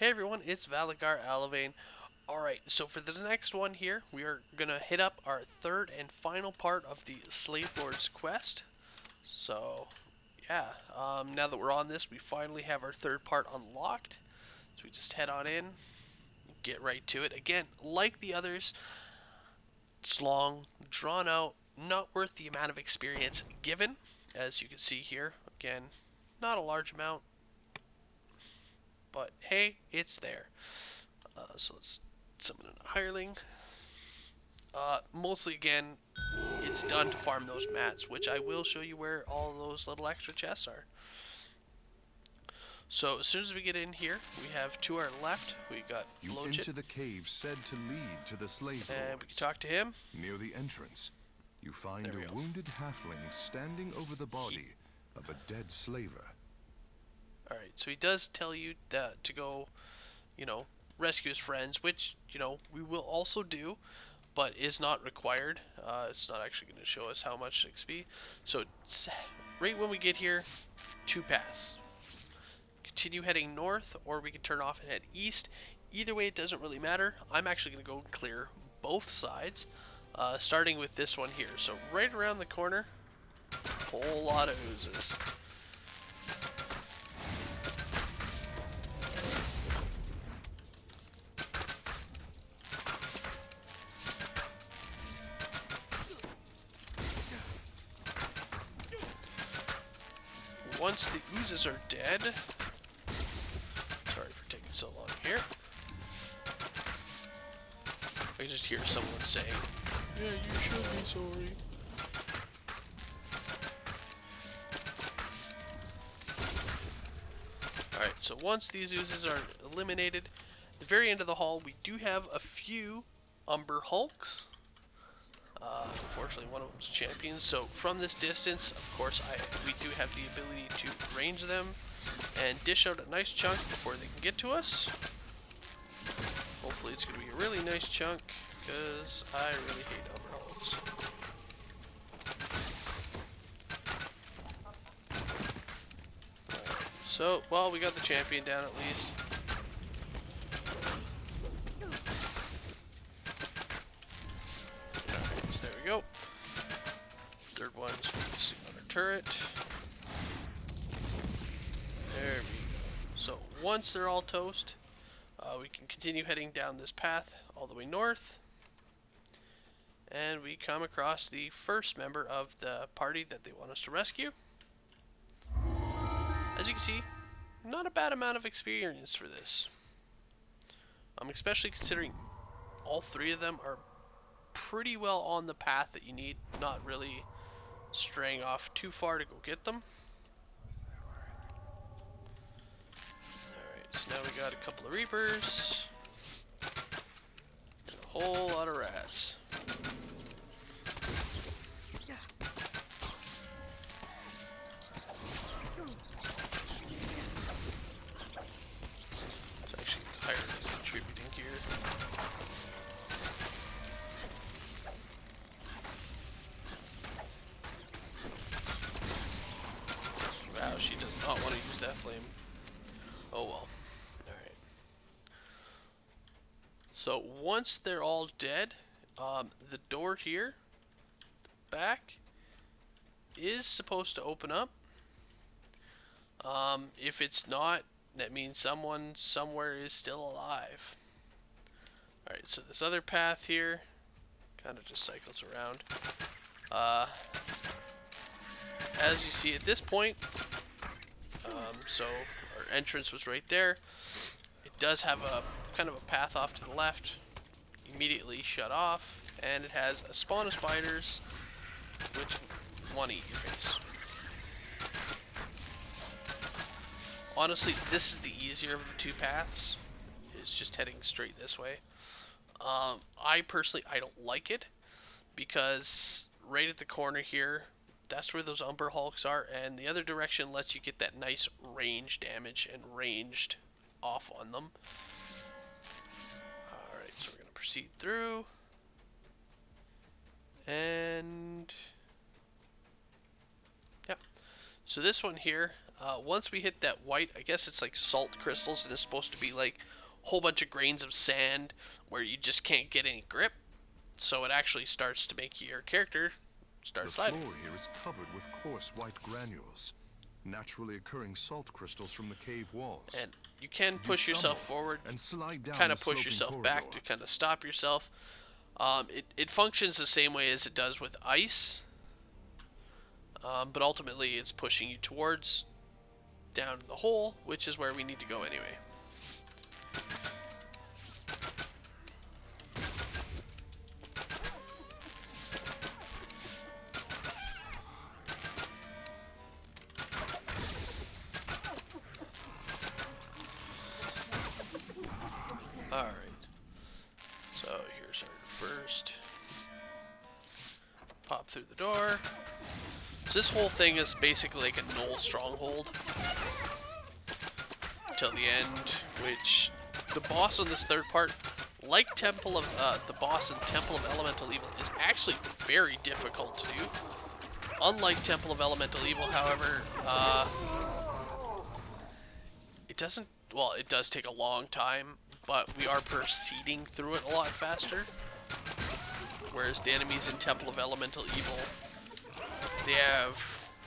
Hey everyone, it's Valagar Aloevain. Alright, so for the next one here, we are going to hit up our third and final part of the Slave Lord's quest. So, yeah, now that we're on this, we finally have our third part unlocked. So we just head on in, get right to it. Again, like the others, it's long, drawn out, not worth the amount of experience given, as you can see here. Again, not a large amount, but hey, it's there. So let's summon a hireling. Mostly again, it's done to farm those mats, which I will show you where all those little extra chests are. So as soon as we get in here, we have to our left, we got You Blowchit, enter the cave said to lead to the slave and lords. we can talk to him. Near the entrance, you find There we a go. wounded halfling standing over the body of a dead slaver. Alright, so he does tell you that to go, rescue his friends, which, we will also do, but is not required. It's not actually going to show us how much XP. So right when we get here, two paths. Continue heading north, or we can turn off and head east. Either way, it doesn't really matter. I'm actually going to go and clear both sides, starting with this one here. So right around the corner, whole lot of oozes. Once the oozes are dead, sorry for taking so long here. I just hear someone saying, "Yeah, you should be sorry." Alright, so once these oozes are eliminated, at the very end of the hall, we do have a few Umber Hulks. Unfortunately, one of them's champion. So from this distance, of course, we do have the ability to range them and dish out a nice chunk before they can get to us. Hopefully it's going to be a really nice chunk, because I really hate Umber Hulks. So, well, we got the champion down at least. Alright, so there we go. Third one's focusing on our turret. There we go. So, once they're all toast, we can continue heading down this path all the way north. And we come across the first member of the party that they want us to rescue. As you can see, not a bad amount of experience for this. Especially considering all three of them are pretty well on the path that you need, not really straying off too far to go get them. Alright, so now we got a couple of Reapers and a whole lot of rats. It's actually higher than contributing here. Wow, she does not want to use that flame. Oh well. Alright. So once they're all dead, the door here, back, is supposed to open up. If it's not, that means someone somewhere is still alive. Alright, so this other path here kind of just cycles around. As you see at this point, so our entrance was right there. It does have a kind of a path off to the left, immediately shut off, and it has a spawn of spiders which want to eat your face. Honestly, this is the easier of the two paths. It's just heading straight this way. I personally, I don't like it because right at the corner here, that's where those Umber Hulks are, and the other direction lets you get that nice range damage and ranged off on them. Alright, so we're going to proceed through. And... yep. So this one here, Once we hit that white, I guess it's like salt crystals, and it's supposed to be like a whole bunch of grains of sand where you just can't get any grip. So it actually starts to make your character The start sliding. floor here is covered with coarse white granules, naturally occurring salt crystals from the cave walls. And you can You push stumble yourself forward, and slide down kind the of push sloping yourself corridor. back to kind of stop yourself. It functions the same way as it does with ice, but ultimately it's pushing you towards down the hole, which is where we need to go anyway. Alright, so here's our first pop through the door. So this whole thing is basically like a null stronghold till the end, which the boss on this third part, like the boss in Temple of Elemental Evil, is actually very difficult to do. Unlike Temple of Elemental Evil, however, it doesn't. Well, it does take a long time, but we are proceeding through it a lot faster. Whereas the enemies in Temple of Elemental Evil, they have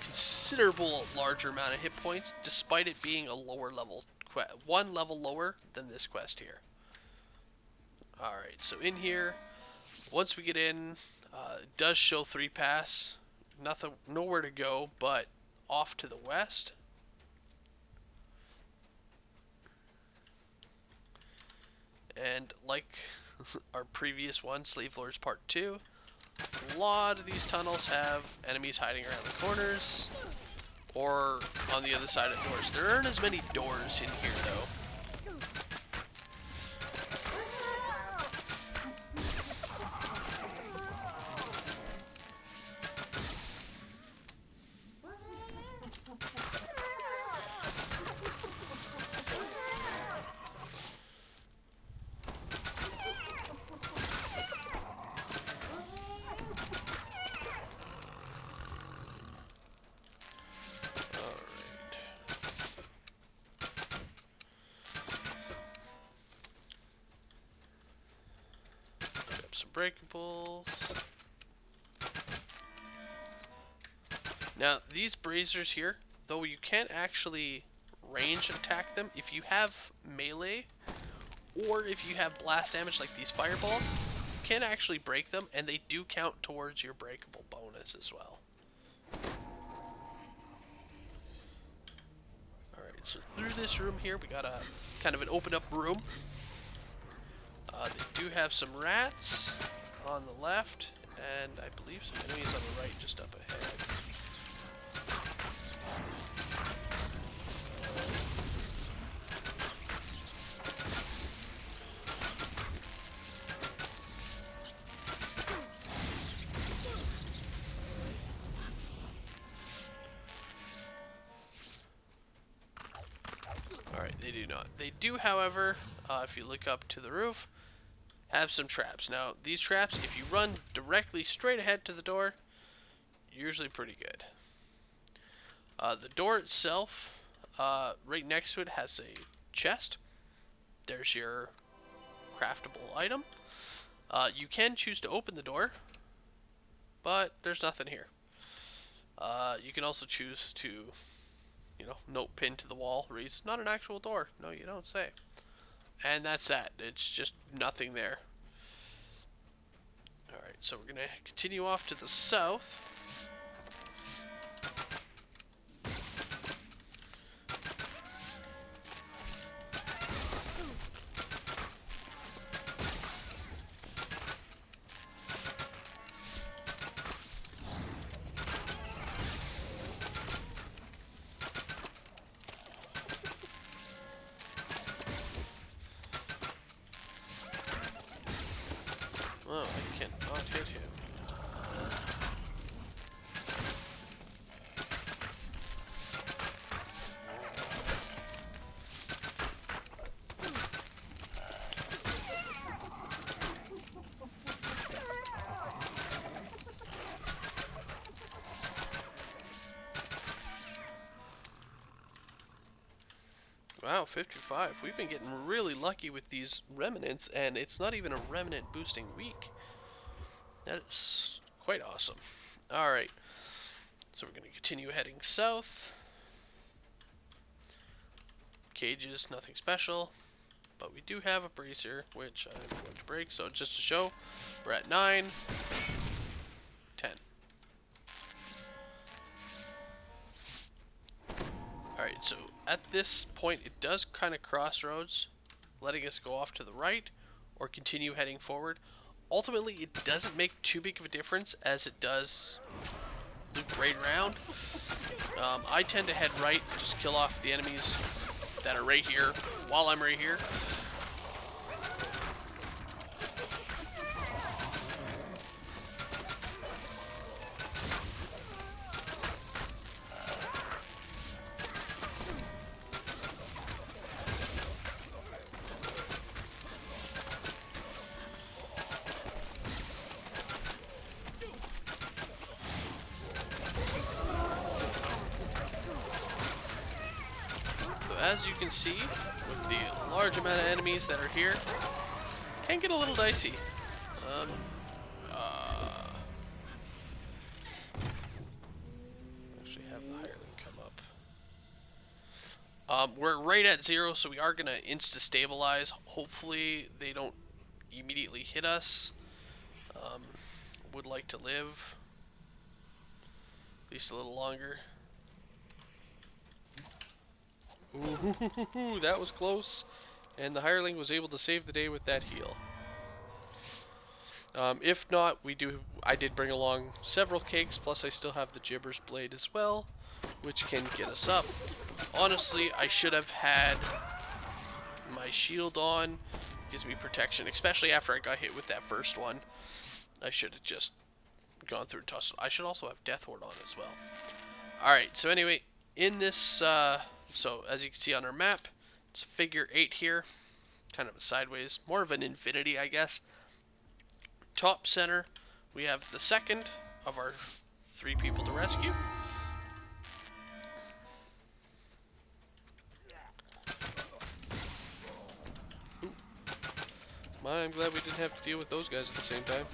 considerable larger amount of hit points, despite it being a lower level quest, one level lower than this quest here. Alright, so in here, once we get in, it does show 3 pass, nowhere to go but off to the west. And like our previous one, Slave Lords Part 2, a lot of these tunnels have enemies hiding around the corners or on the other side of doors. There aren't as many doors in here though. Some breakables. Now these braziers here, though you can't actually range attack them, if you have melee or if you have blast damage like these fireballs, you can actually break them, and they do count towards your breakable bonus as well. Alright, so through this room here, we got a kind of an open up room. They do have some rats on the left, and I believe some enemies on the right just up ahead. Alright, they do not. They do, however, if you look up to the roof, have some traps. Now, these traps, if you run directly straight ahead to the door, usually pretty good. The door itself, right next to it has a chest. There's your craftable item. You can choose to open the door, but there's nothing here. You can also choose to, note pinned to the wall reads, "Not an actual door." No, you don't say. And that's that. It's just nothing there. Alright, so we're going to continue off to the south. Oh, I cannot hit him. Wow, 55. We've been getting really lucky with these remnants, and it's not even a remnant boosting week. That is quite awesome. Alright, so we're going to continue heading south. Cages, nothing special. But we do have a bracer, which I'm going to break. So just to show, we're at 9, 10. Alright, so at this point, it does kind of crossroads, letting us go off to the right or continue heading forward. Ultimately, it doesn't make too big of a difference as it does loop right around. I tend to head right, just kill off the enemies that are right here while I'm right here. As you can see, with the large amount of enemies that are here, can get a little dicey. Actually have the hireling come up. We're right at 0, so we are going to insta-stabilize. Hopefully they don't immediately hit us. Would like to live at least a little longer. Ooh, that was close. And the hireling was able to save the day with that heal. If not, I did bring along several cakes, plus I still have the Gibber's Blade as well, which can get us up. Honestly, I should have had my shield on. Gives me protection, especially after I got hit with that first one. I should have just gone through and tossed it. I should also have Death Ward on as well. Alright, so anyway, in this, so as you can see on our map, it's figure 8 here, kind of a sideways, more of an infinity, I guess. Top center, we have the second of our 3 people to rescue. Ooh. I'm glad we didn't have to deal with those guys at the same time.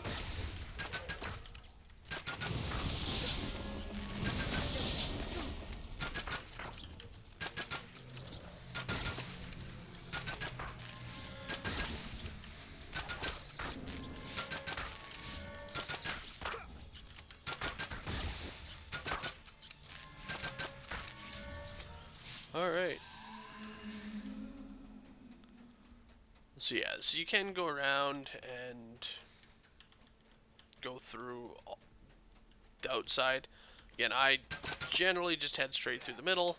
Alright. So yeah, so you can go around and go through the outside. Again, I generally just head straight through the middle.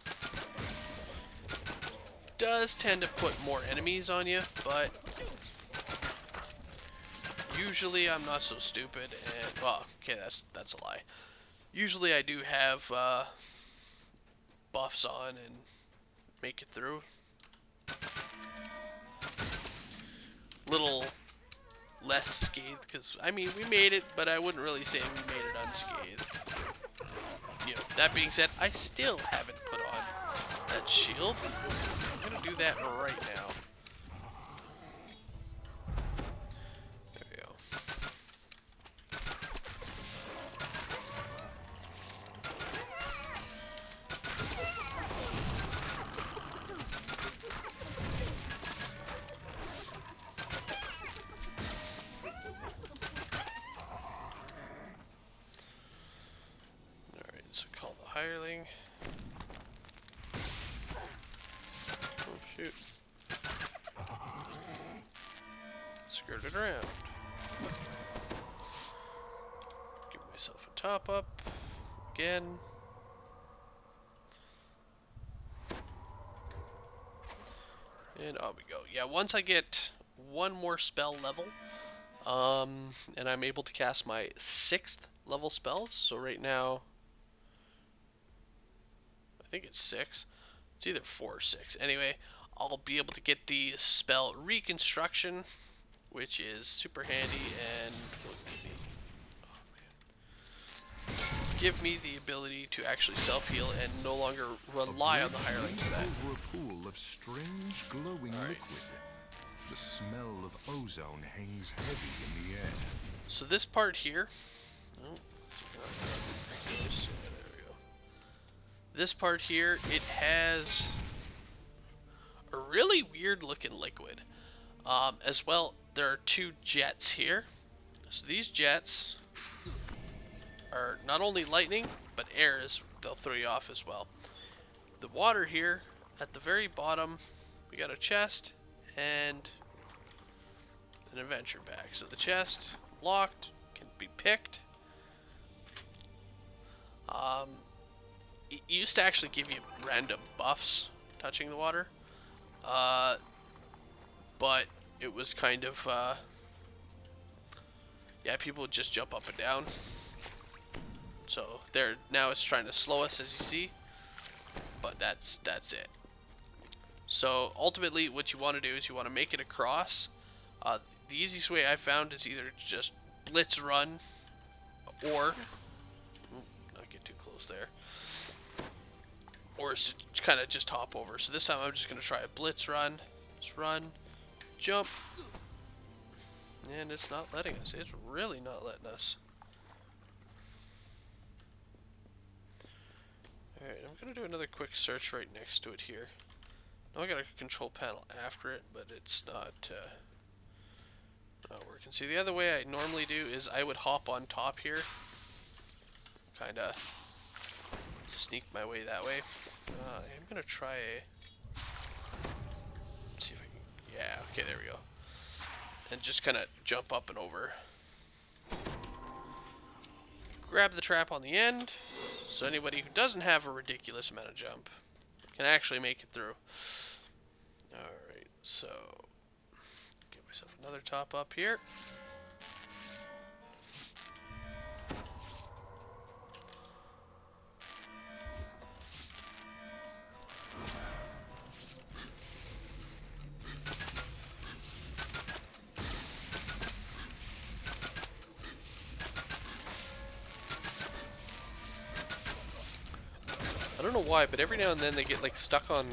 Does tend to put more enemies on you, but usually I'm not so stupid, and well, okay, that's a lie. Usually I do have buffs on and make it through. Little less scathed, because I mean we made it, but I wouldn't really say we made it unscathed. You know, that being said, I still haven't put on that shield. I'm gonna do that right now. There we go. Alright, so call the hireling. Oh shoot. Skirt it around. Give myself a top up. Again. And on we go. Yeah, once I get one more spell level, and I'm able to cast my 6th level spells. So right now, I think it's 6. It's either 4 or 6. Anyway, I'll be able to get the spell Reconstruction, which is super handy and will give me the ability to actually self-heal and no longer rely on the hirelings for that. Over a pool of strange glowing liquid. The smell of ozone hangs heavy in the air. So this part here, oh, there we go. This part here, it has a really weird looking liquid. As well, there are two jets here. So these jets are not only lightning, but air they'll throw you off as well. The water here, at the very bottom, we got a chest and an adventure bag. So the chest, locked, can be picked. It used to actually give you random buffs touching the water. But it was kind of, yeah, people would just jump up and down. So now it's trying to slow us, as you see, but that's it. So ultimately, what you want to do is you want to make it across. The easiest way I found is either just blitz run, or not get too close there, or kind of just hop over. So this time I'm just gonna try a blitz run. Just run, jump, and it's not letting us. It's really not letting us. Alright, I'm gonna do another quick search right next to it here. Now I got a control panel after it, but it's not working. See, the other way I normally do is I would hop on top here, kinda sneak my way that way. I'm gonna try see if I can, yeah, okay, there we go. And just kinda jump up and over. Grab the trap on the end, so anybody who doesn't have a ridiculous amount of jump can actually make it through. Alright, so get myself another top up here. I don't know why, but every now and then they get like stuck on,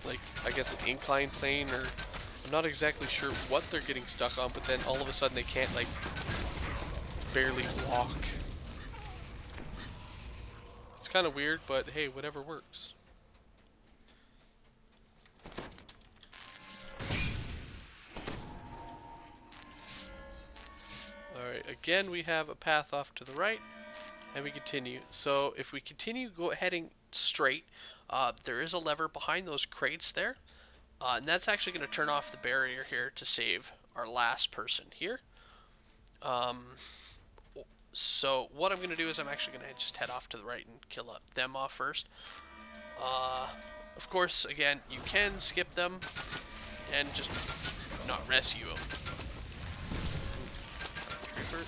like, I guess an incline plane, or I'm not exactly sure what they're getting stuck on, but then all of a sudden they can't, like, barely walk. It's kind of weird, but hey, whatever works. Alright, again we have a path off to the right. And we continue. So if we continue heading straight, there is a lever behind those crates there, and that's actually going to turn off the barrier here to save our last person here. So what I'm going to do is I'm actually going to just head off to the right and kill them off first. Of course, again, you can skip them and just not rescue them. Trooper.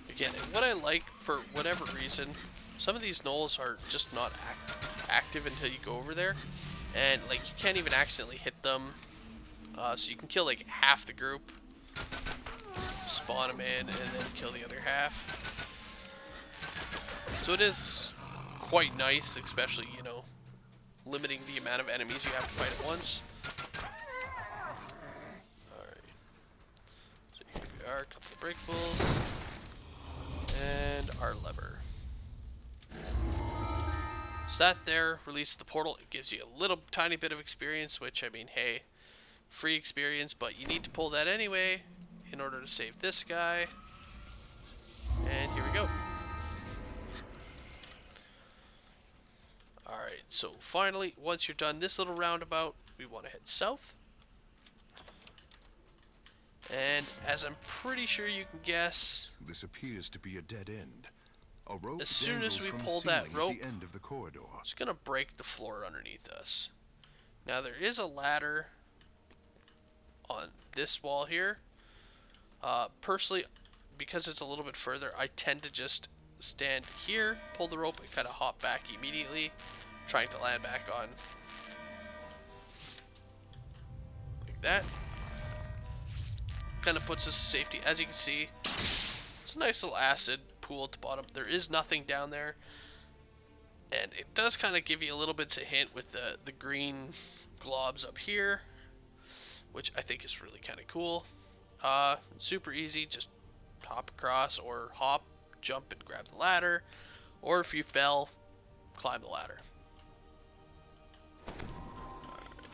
Again, what I like, for whatever reason, some of these gnolls are just not active until you go over there, and like you can't even accidentally hit them, so you can kill like half the group, spawn them in, and then kill the other half. So it is quite nice, especially, you know, limiting the amount of enemies you have to fight at once. Alright, so here we our couple of breakables, and our lever. So that there releases the portal. It gives you a little tiny bit of experience, which, I mean, hey, free experience, but you need to pull that anyway in order to save this guy. And here we go. Alright, so finally, once you're done this little roundabout, we want to head south. And as I'm pretty sure you can guess, This appears to be a dead end. A rope as soon as dangles we from pull the that ceiling rope, at the end of the corridor. it's going to break the floor underneath us. Now there is a ladder on this wall here. Personally, because it's a little bit further, I tend to just stand here, pull the rope, and kind of hop back immediately, trying to land back on like that. Kind of puts us to safety. As you can see, it's a nice little acid pool at the bottom. There is nothing down there, and it does kind of give you a little bit of a hint with the green globs up here, which I think is really kind of cool. Super easy, just hop across, or hop, jump and grab the ladder, or if you fell, climb the ladder.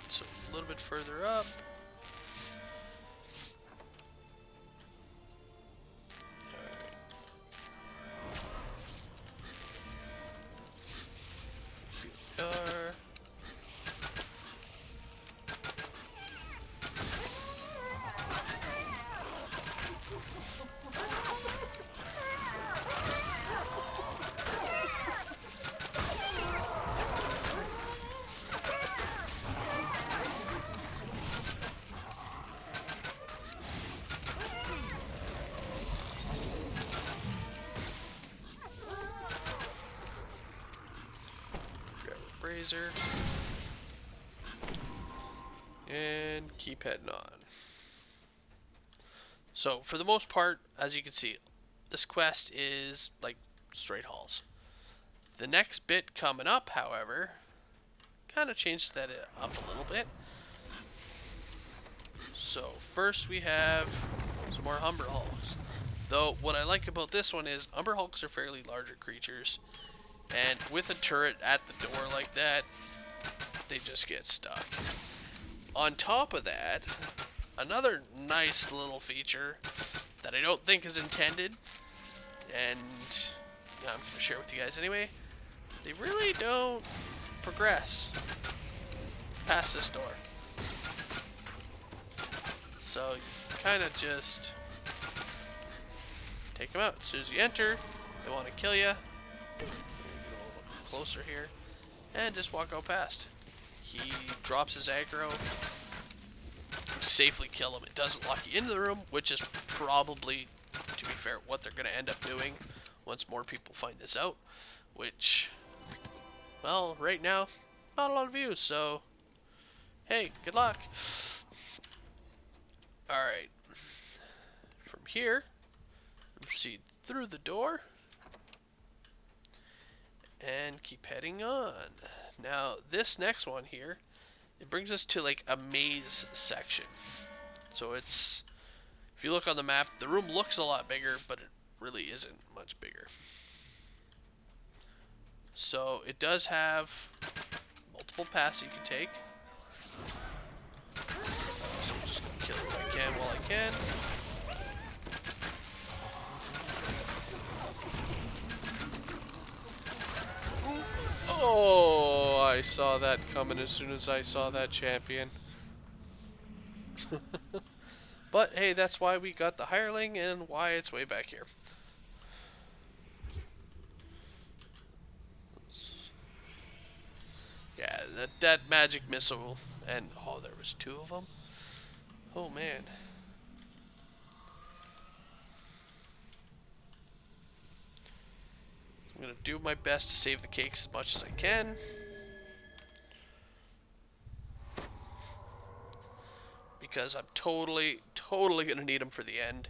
So a little bit further up. Here we are. Grab a brazier. And keep heading on. So for the most part, as you can see, this quest is like straight halls. The next bit coming up, however, kind of changes that up a little bit. So first we have some more Umber Hulks. Though what I like about this one is Umber Hulks are fairly larger creatures, and with a turret at the door like that, they just get stuck. On top of that, another nice little feature that I don't think is intended, and I'm going to share with you guys anyway, they really don't progress past this door. So you kind of just take them out. As soon as you enter, they want to kill you. Get a little closer here, and just walk out past. He drops his aggro. Safely kill him. It doesn't lock you into the room, which is probably, to be fair, what they're going to end up doing once more people find this out. Which, well, right now, not a lot of views, so hey, good luck. Alright, from here, proceed through the door and keep heading on. Now, this next one here, it brings us to like a maze section. So it's, if you look on the map, the room looks a lot bigger, but it really isn't much bigger. So it does have multiple paths you can take. So I'm just gonna kill who I can while I can. Oh, I saw that coming as soon as I saw that champion. But hey, that's why we got the hireling and why it's way back here. Yeah, that magic missile, and oh, there was two of them. Oh man. I'm gonna do my best to save the cakes as much as I can. Because I'm totally gonna need them for the end.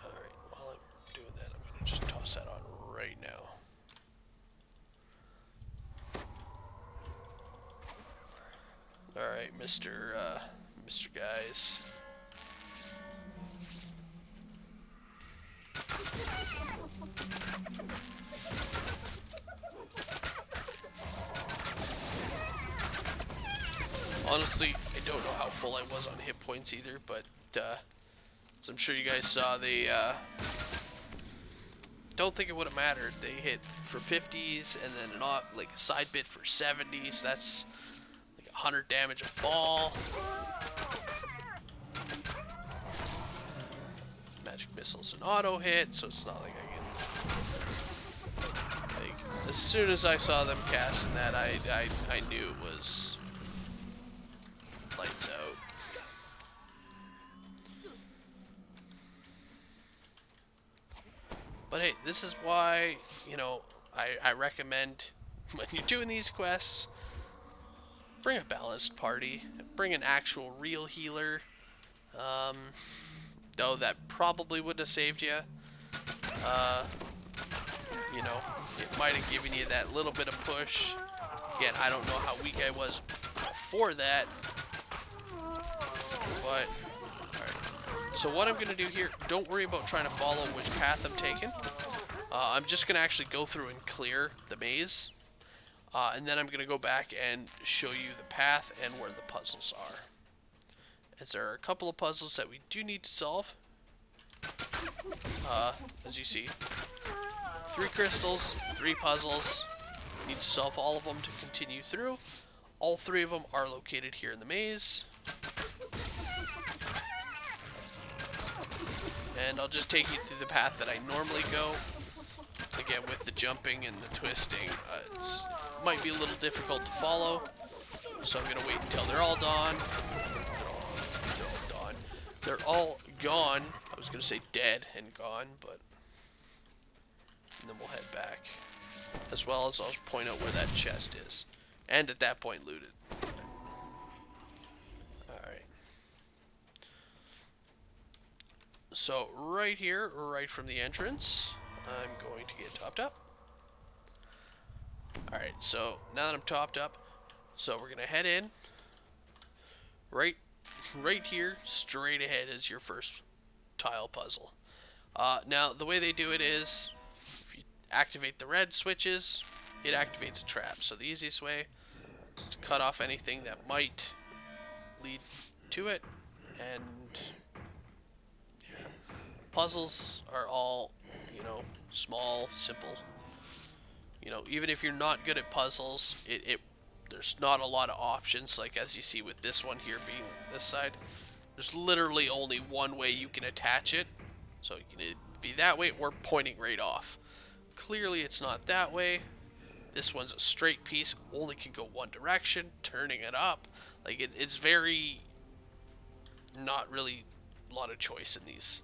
Alright, while I'm doing that, I'm gonna just toss that on right now. Alright, Mr. Guys. Honestly, I don't know how full I was on hit points either, but as I'm sure you guys saw, they don't think it would have mattered. They hit for 50s and then like a side bit for 70s. That's like 100 damage a ball. Magic missiles an auto hit, so it's not like I can. Like as soon as I saw them casting that, I knew it was lights out. But hey, this is why, you know, I recommend when you're doing these quests, bring a balanced party, bring an actual real healer. Though that probably wouldn't have saved you. Uh, you know, it might have given you that little bit of push. Again, I don't know how weak I was before that, but alright. So what I'm gonna do here, don't worry about trying to follow which path I'm taking. I'm just gonna actually go through and clear the maze, and then I'm gonna go back and show you the path and where the puzzles are. As there are a couple of puzzles that we do need to solve. As you see, 3 crystals, 3 puzzles. Need to solve all of them to continue through. All 3 of them are located here in the maze. And I'll just take you through the path that I normally go. Again, with the jumping and the twisting, it might be a little difficult to follow. So I'm going to wait until they're all gone. They're all gone. I was going to say dead and gone, but... And then we'll head back. As well as I'll point out where that chest is. And at that point, loot it. Alright. So, right here, right from the entrance, I'm going to get topped up. Alright, so now that I'm topped up, so we're going to head in. Right here, straight ahead is your first tile puzzle. Now, the way they do it is, if you activate the red switches, it activates a trap. So the easiest way is to cut off anything that might lead to it. And yeah, puzzles are all, you know, small, simple. You know, even if you're not good at puzzles, there's not a lot of options. Like as you see with this one here being this side, there's literally only one way you can attach it. So you can be that way or pointing right off. Clearly it's not that way. This one's a straight piece, only can go one direction, turning it up. Like it's very not really a lot of choice in these.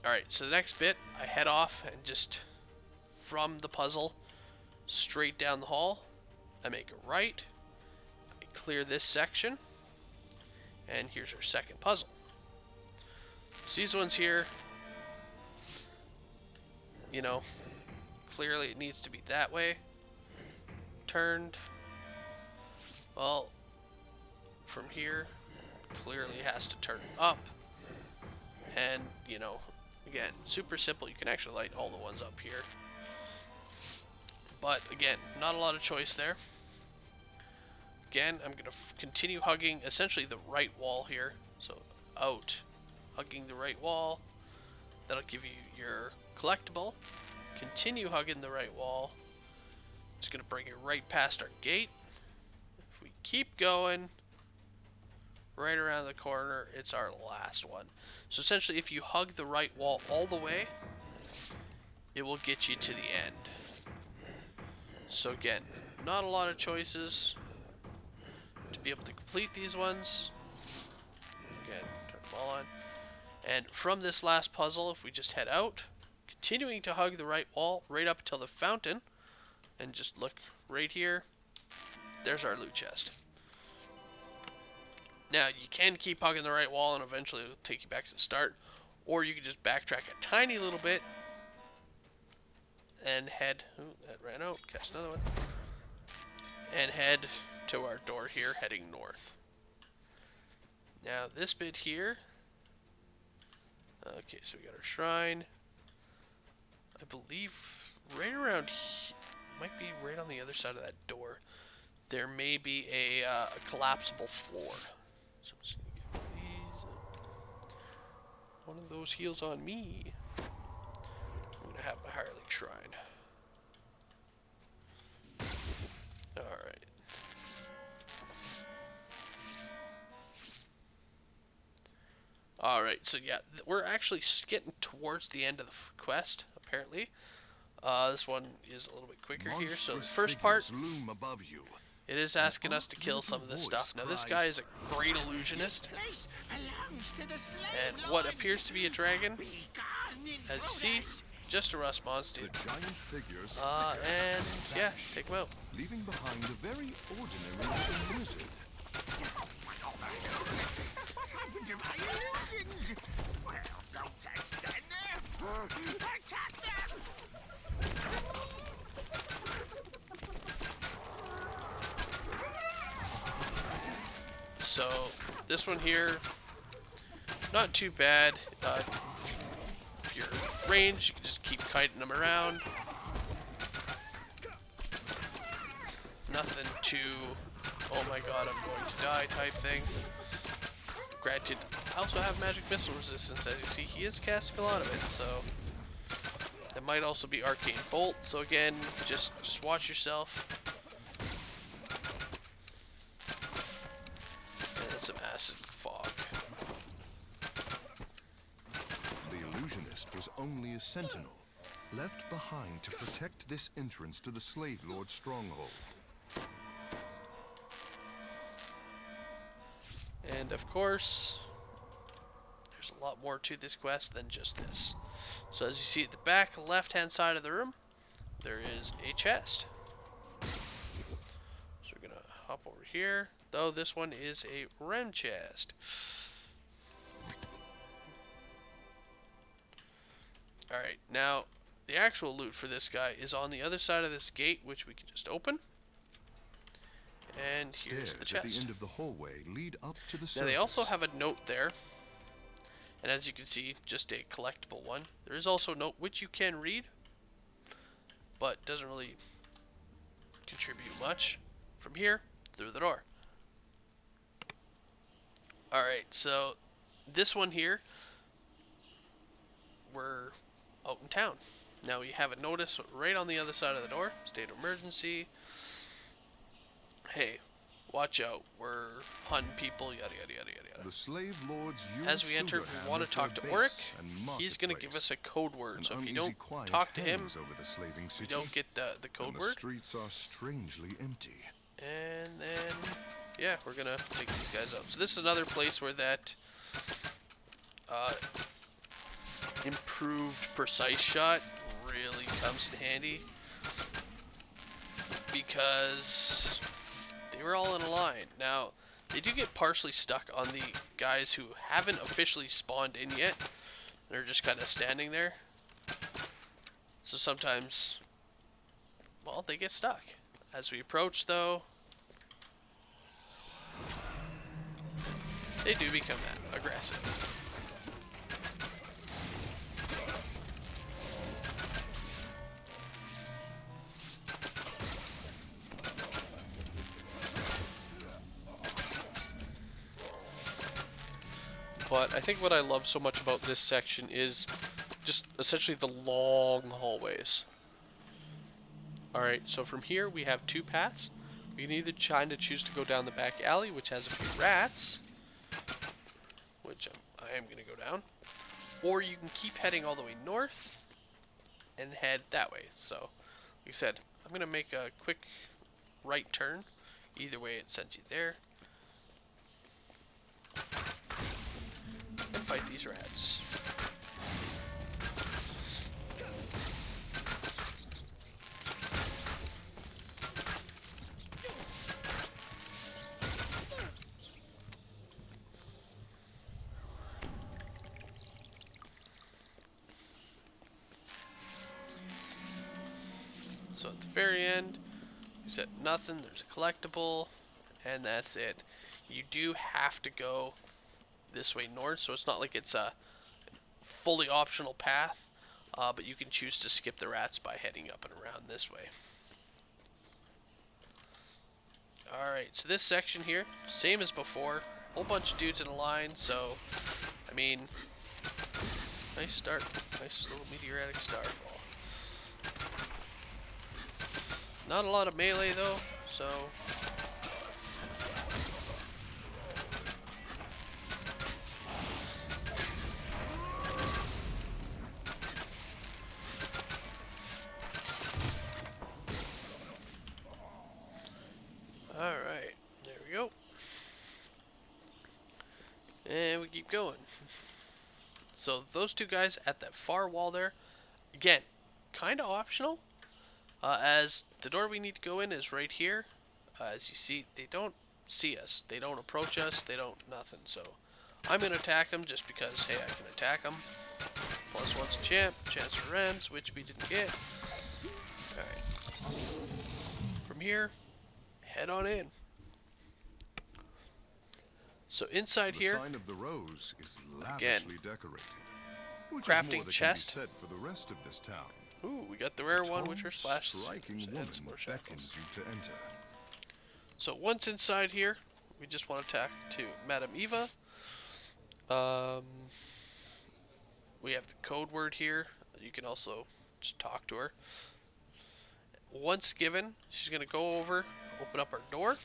Alright, so the next bit, I head off and just from the puzzle straight down the hall. I make a right, I clear this section, and here's our second puzzle. So these ones here, you know, clearly it needs to be that way. Turned. Well, from here, clearly has to turn up. And, you know, again, super simple. You can actually light all the ones up here. But, again, not a lot of choice there. Again, I'm going to continue hugging essentially the right wall here. So, out, hugging the right wall. That'll give you your collectible. Continue hugging the right wall. It's going to bring you right past our gate. If we keep going, right around the corner, it's our last one. So essentially, if you hug the right wall all the way, it will get you to the end. So again, not a lot of choices to be able to complete these ones. Again, turn them all on. And from this last puzzle, if we just head out, continuing to hug the right wall right up until the fountain, and just look right here, there's our loot chest. Now, you can keep hugging the right wall and eventually it'll take you back to the start, or you can just backtrack a tiny little bit and head, ooh, that ran out, catch another one, and head to our door here, heading north. Now, this bit here, okay, so we got our shrine, I believe right around here, might be right on the other side of that door. there may be a collapsible floor. So I'm just gonna get these. One of those heals on me. I'm gonna have my Hirelink Shrine. Alright. Alright, so yeah, we're actually getting towards the end of the quest, apparently. This one is a little bit quicker here. So the first part, loom above you. it is asking us to kill some of this stuff. Now this guy is a great illusionist, and what appears to be a dragon, as you see, just a rust monster. And yeah, take him out. Leaving behind a very ordinary little lizard. What happened to my illusions? Well, don't just stand there. Attack them! So this one here, not too bad. If you're range, you can just keep kiting them around. Nothing too, oh my god, I'm going to die type thing. Granted, I also have magic missile resistance, as you see. He is casting a lot of it, so it might also be arcane bolt. So again, just watch yourself. And some acid fog. The illusionist was only a sentinel, left behind to protect this entrance to the slave lord's stronghold. And of course, there's a lot more to this quest than just this. So as you see at the back left hand side of the room, there is a chest. So we're gonna hop over here, though this one is a rem chest. Alright, now the actual loot for this guy is on the other side of this gate, which we can just open. And here's the chest. At the end of the hallway lead up to the surface. Now they also have a note there, and as you can see, just a collectible one. There is also a note which you can read, but doesn't really contribute much. From here, through the door. Alright, so this one here, we're out in town. Now you have a notice right on the other side of the door, state of emergency. Hey, watch out, we're hunting people, yada yada yada yada. The slave lords as we enter, we want to talk to Auric. He's going to give us a code word, so if you don't talk to him, we don't get the code word. The streets are strangely empty. And then, yeah, we're going to take these guys up. So this is another place where that improved precise shot really comes in handy, because they were all in a line. Now, they do get partially stuck on the guys who haven't officially spawned in yet. They're just kind of standing there. So sometimes, well, they get stuck. As we approach, though, they do become aggressive. But I think what I love so much about this section is just essentially the long hallways. Alright, so from here we have two paths. We can either kind of choose to go down the back alley, which has a few rats, which I am going to go down, or you can keep heading all the way north and head that way. So, like I said, I'm going to make a quick right turn. Either way, it sends you there. And fight these rats. So at the very end, you said nothing, there's a collectible, and that's it. You do have to go this way north, so it's not like it's a fully optional path, but you can choose to skip the rats by heading up and around this way. Alright, so this section here, same as before. Whole bunch of dudes in a line, so, I mean, nice start. Nice little meteoritic starfall. Not a lot of melee though, so. Alright, there we go. And we keep going. So those two guys at that far wall there, again, kind of optional, as the door we need to go in is right here. As you see, they don't see us, they don't approach us, they don't nothing. So I'm gonna attack them just because, hey, I can attack them. Plus one's a champ, chance for Rams, which we didn't get. Alright. From here, head on in. So inside here, The sign of the rose is again, lavishly decorated, which is crafting more that chest. can be said for the rest of this town. Ooh, we got the rare A one, tall, which are splash striking and woman some more shackles. beckons you to enter. So once inside here, we just want to attack to Madame Eva. We have the code word here. You can also just talk to her. Once given, she's going to go over, open up our door,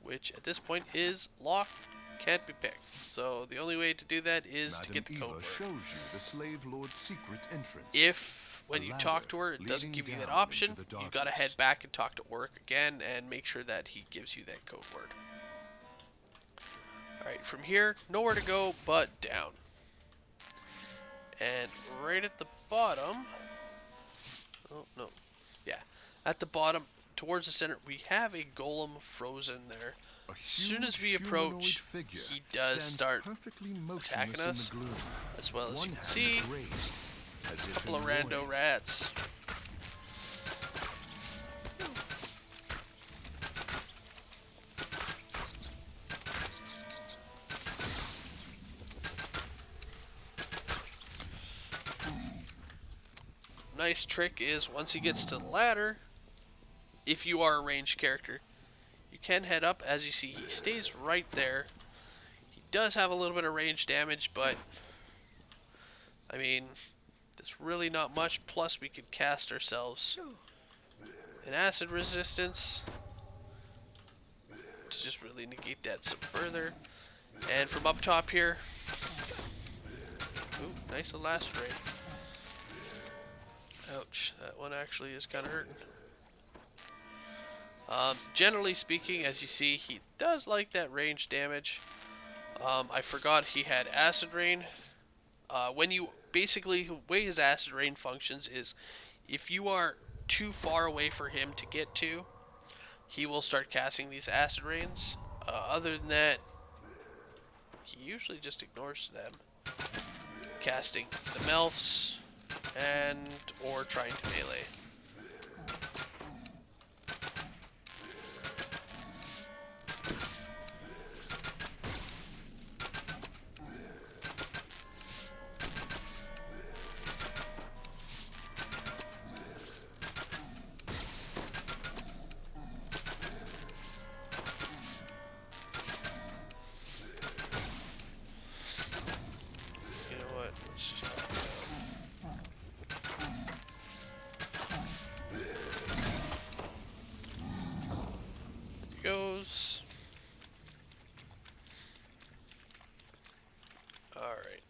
which at this point is locked, can't be picked. So the only way to do that is to get the code word. shows you the slave lord's secret entrance. If, when you talk to her, it doesn't give you that option, you've got to head back and talk to Oric again and make sure that he gives you that code word. Alright, from here, nowhere to go but down. And right at the bottom, oh no, yeah, at the bottom, towards the center, we have a golem frozen there. As soon as we approach, he does start attacking us, as well as you can see, a couple of rando rats. Nice trick is once he gets to the ladder, if you are a ranged character, you can head up. As you see, he stays right there. He does have a little bit of range damage, but I mean, there's really not much. Plus, we could cast ourselves an acid resistance to just really negate that some further. And from up top here, ooh, nice lacerate. Ouch, that one actually is kind of hurting. Generally speaking, as you see, he does like that range damage. I forgot he had acid rain. When you basically, the way his acid rain functions is, if you are too far away for him to get to, he will start casting these acid rains. Other than that, he usually just ignores them, casting the Melfs and or trying to melee. You know what? Let's just knock it out. He goes. Alright.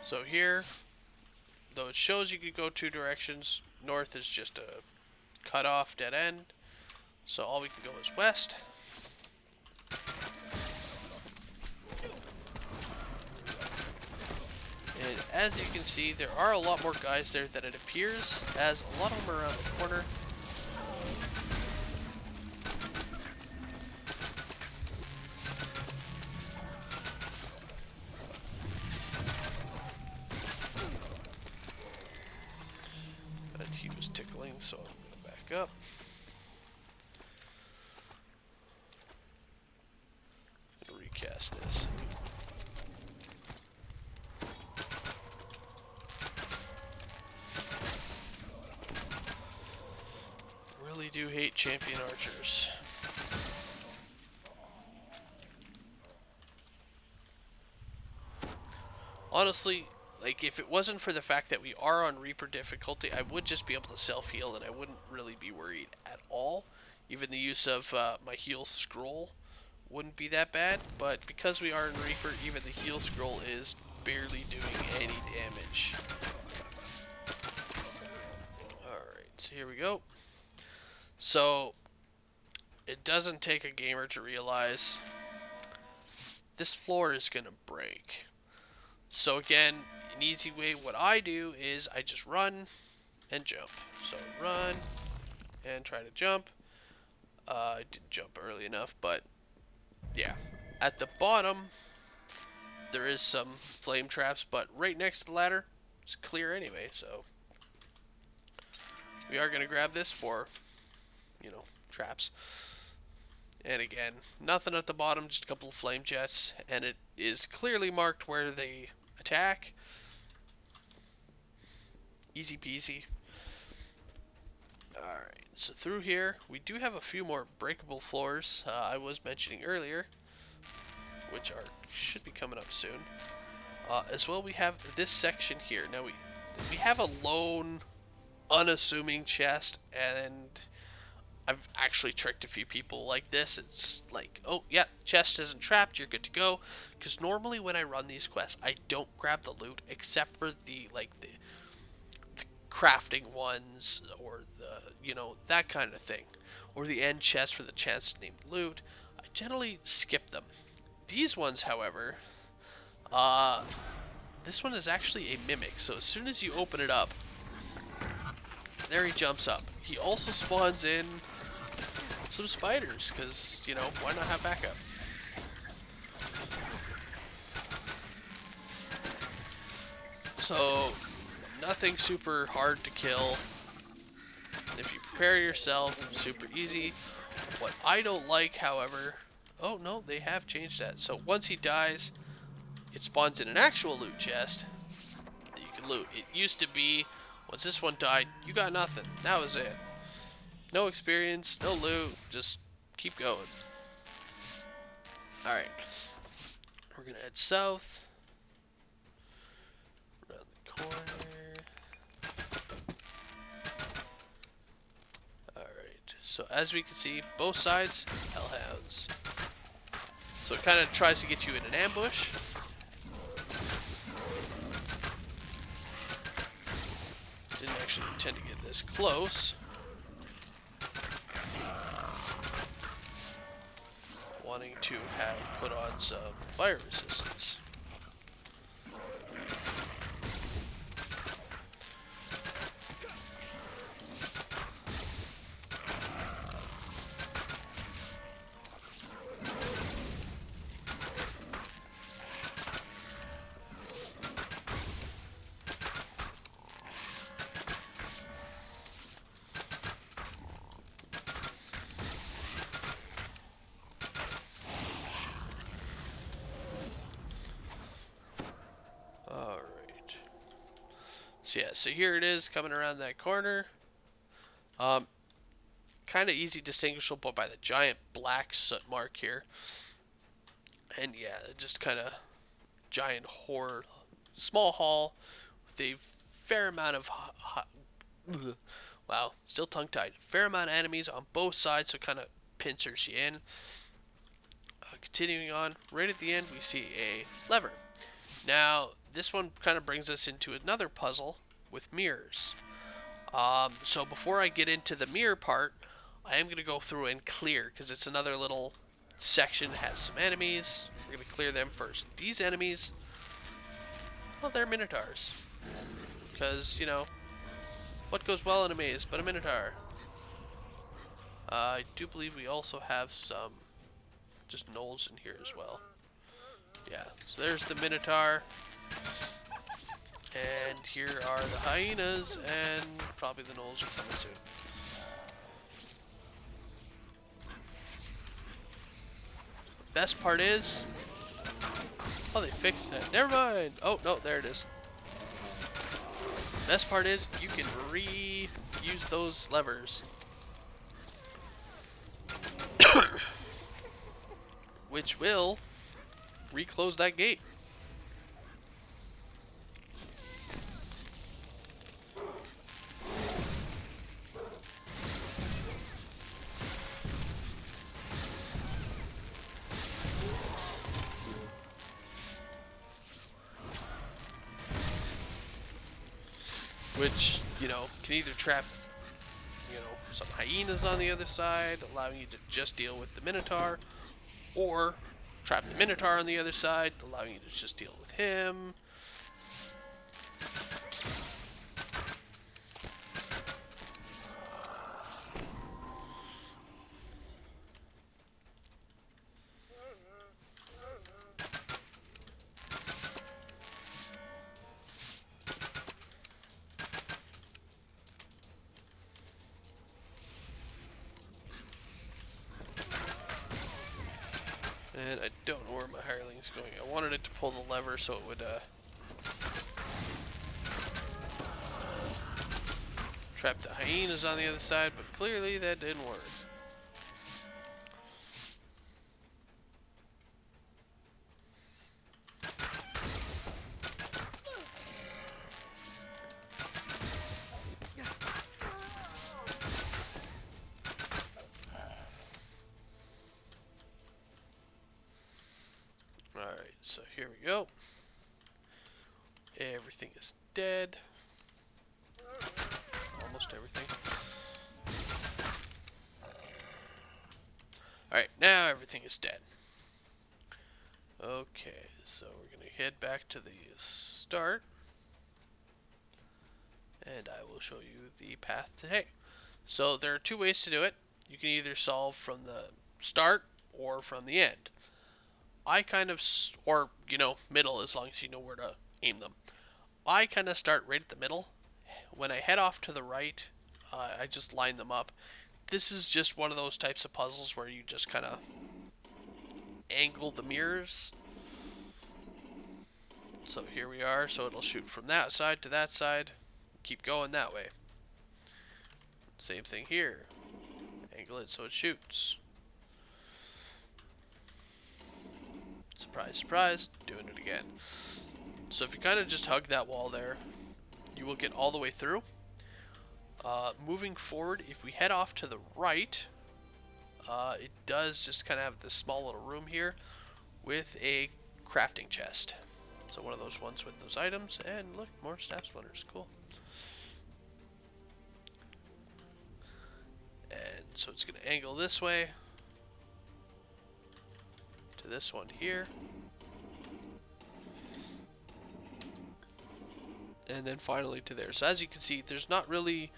So here, though it shows you could go two directions, north is just a cut off dead end. So all we can go is west. And as you can see, there are a lot more guys there than it appears, as a lot of them are around the corner. And he was tickling, so I'm going to back up. Recast this. really do hate champion archers. Honestly, like, if it wasn't for the fact that we are on Reaper difficulty, I would just be able to self-heal and I wouldn't really be worried at all. Even the use of my heal scroll wouldn't be that bad, but because we are in Reaper, even the heal scroll is barely doing any damage. Alright, so here we go. So, it doesn't take a gamer to realize this floor is gonna break. So again, an easy way, what I do is I just run and jump. So run and try to jump. I didn't jump early enough, but yeah. At the bottom, there is some flame traps, but right next to the ladder, it's clear anyway, so we are going to grab this for, you know, traps. And again, nothing at the bottom, just a couple of flame jets, and it is clearly marked where they attack. Easy peasy. Alright, so through here, we do have a few more breakable floors I was mentioning earlier, which should be coming up soon. As well, we have this section here. Now, we have a lone, unassuming chest, and I've actually tricked a few people like this. It's like, oh, yeah, chest isn't trapped, you're good to go. Because normally when I run these quests, I don't grab the loot, except for the crafting ones, or that kind of thing, or the end chest for the chance to name loot. I generally skip them. These ones, however, this one is actually a mimic, so as soon as you open it up, there he jumps up. He also spawns in some spiders, because, why not have backup? So, nothing super hard to kill. If you prepare yourself, super easy. What I don't like, however... Oh, no, they have changed that. So once he dies, it spawns in an actual loot chest that you can loot. It used to be, once this one died, you got nothing. That was it. No experience, no loot, just keep going. Alright. We're going to head south. Around the corner. Alright, so as we can see, both sides, hellhounds. So it kind of tries to get you in an ambush. Didn't actually intend to get this close. Wanting to have put on some fire resistance. So yeah, so here it is coming around that corner. Kind of easy distinguishable by the giant black soot mark here. And yeah, just kind of giant horror, small hall with a fair amount of wow, still tongue-tied. Fair amount of enemies on both sides, so it kind of pincers you in. Continuing on, right at the end we see a lever. Now, this one kind of brings us into another puzzle with mirrors. So before I get into the mirror part, I am going to go through and clear, because it's another little section that has some enemies. We're going to clear them first. These enemies, well, they're minotaurs. Because, what goes well in a maze but a minotaur? I do believe we also have some just gnolls in here as well. Yeah, so there's the minotaur. And here are the hyenas, and probably the gnolls are coming soon. Best part is... Oh, they fixed it. Never mind! Oh, no, there it is. Best part is, you can reuse those levers. which will reclose that gate. Which, you know, can either trap, you know, some hyenas on the other side, allowing you to just deal with the Minotaur, or trap the Minotaur on the other side, allowing you to just deal with him. And I don't know where my hireling's going. I wanted it to pull the lever so it would trap the hyenas on the other side, but clearly that didn't work. Alright, so here we go. Everything is dead. Almost everything. Alright, now everything is dead. Okay, so we're going to head back to the start. And I will show you the path today. So there are two ways to do it. You can either solve from the start or from the end. I kind of, or, you know, middle, as long as you know where to aim them. I kind of start right at the middle. When I head off to the right, I just line them up. This is just one of those types of puzzles where you just kind of angle the mirrors. So here we are, so it'll shoot from that side to that side. Keep going that way. Same thing here. Angle it so it shoots. Surprise, surprise, doing it again. So if you kind of just hug that wall there, you will get all the way through. Moving forward, if we head off to the right, it does just kind of have this small little room here with a crafting chest. So one of those ones with those items, and look, more staff splinters, cool. And so it's going to angle this way to this one here. And then finally to there. So as you can see, there's not really,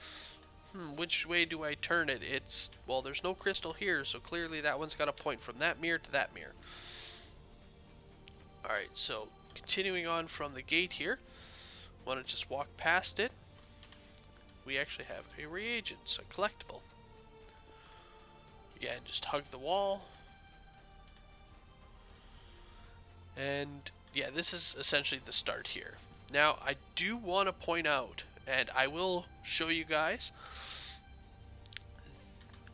which way do I turn it? It's, well, there's no crystal here, so clearly that one's got to point from that mirror to that mirror. Alright, so continuing on from the gate here, want to just walk past it. We actually have a reagent, a collectible. Again, just hug the wall. And yeah, this is essentially the start here. Now, I do want to point out, and I will show you guys,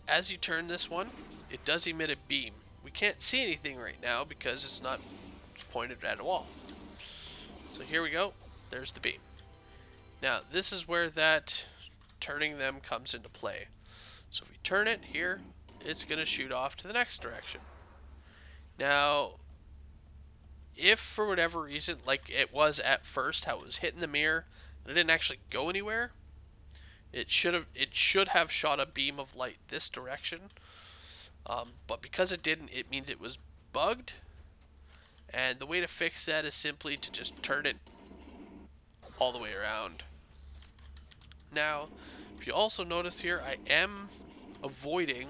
as you turn this one, it does emit a beam. We can't see anything right now because it's pointed at a wall. So here we go, there's the beam. Now, this is where that turning them comes into play. So if we turn it here, it's going to shoot off to the next direction. Now, if for whatever reason, like it was at first, how it was hitting the mirror, and it didn't actually go anywhere, it should have shot a beam of light this direction. But because it didn't, it means it was bugged. And the way to fix that is simply to just turn it all the way around. Now, if you also notice here, I am avoiding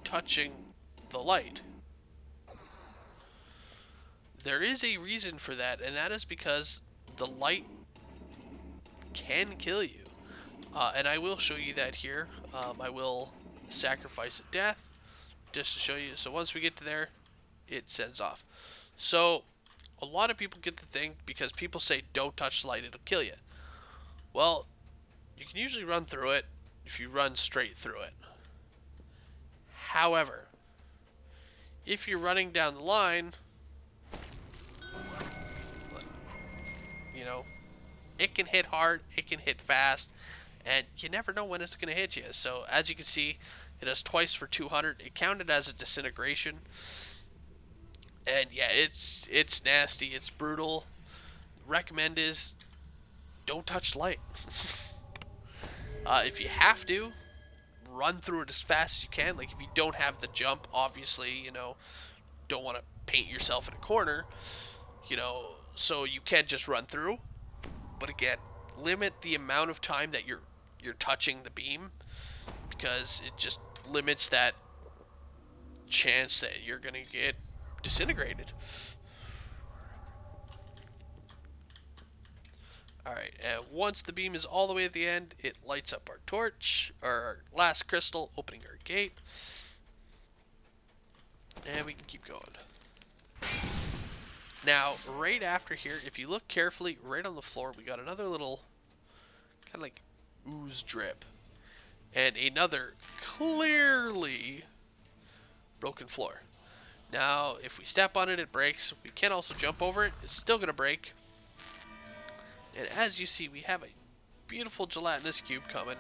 touching the light. There is a reason for that, and that is because the light can kill you. And I will show you that here. I will sacrifice a death just to show you. So once we get to there, it sends off. So a lot of people get the thing, because people say don't touch the light, it'll kill you. Well, you can usually run through it if you run straight through it. However, if you're running down the line, you know, it can hit hard, it can hit fast, and you never know when it's going to hit you. So as you can see, it does twice for 200. It counted as a disintegration, and yeah, it's nasty, it's brutal. Recommend is don't touch light. If you have to, run through it as fast as you can. Like if you don't have the jump, obviously, don't want to paint yourself in a corner, so you can't just run through. But again, limit the amount of time that you're touching the beam, because it just limits that chance that you're gonna get disintegrated. Alright, and once the beam is all the way at the end, it lights up our torch, or our last crystal, opening our gate. And we can keep going. Now, right after here, if you look carefully, right on the floor, we got another little kind of like ooze drip. And another clearly broken floor. Now, if we step on it, it breaks. We can also jump over it. It's still going to break. And as you see, we have a beautiful gelatinous cube coming.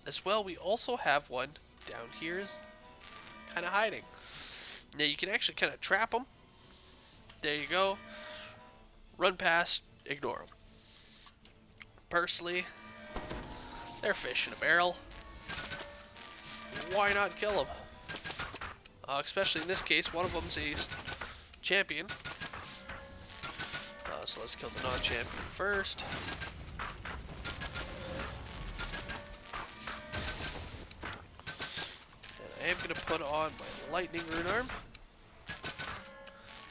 As well, we also have one down here is kind of hiding. Now, you can actually kind of trap them. There you go. Run past, ignore them. Personally, they're fish in a barrel. Why not kill them? Especially in this case, one of them's a champion. So let's kill the non-champion first. And I am going to put on my lightning rune arm.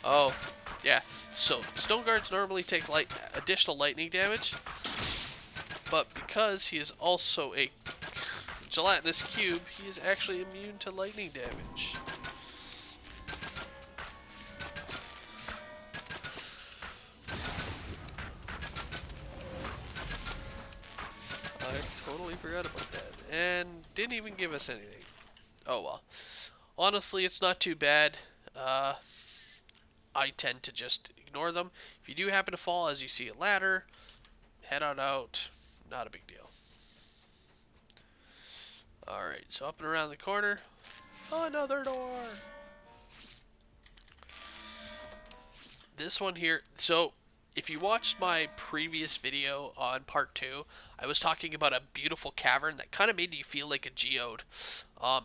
Oh, yeah. So stone guards normally take additional lightning damage, but because he is also a gelatinous cube, he is actually immune to lightning damage. I totally forgot about that, and didn't even give us anything. Oh well. Honestly, it's not too bad. I tend to just ignore them. If you do happen to fall, as you see a ladder, head on out. Not a big deal. Alright, so up and around the corner. Another door! This one here, so if you watched my previous video on part 2, I was talking about a beautiful cavern that kind of made you feel like a geode. I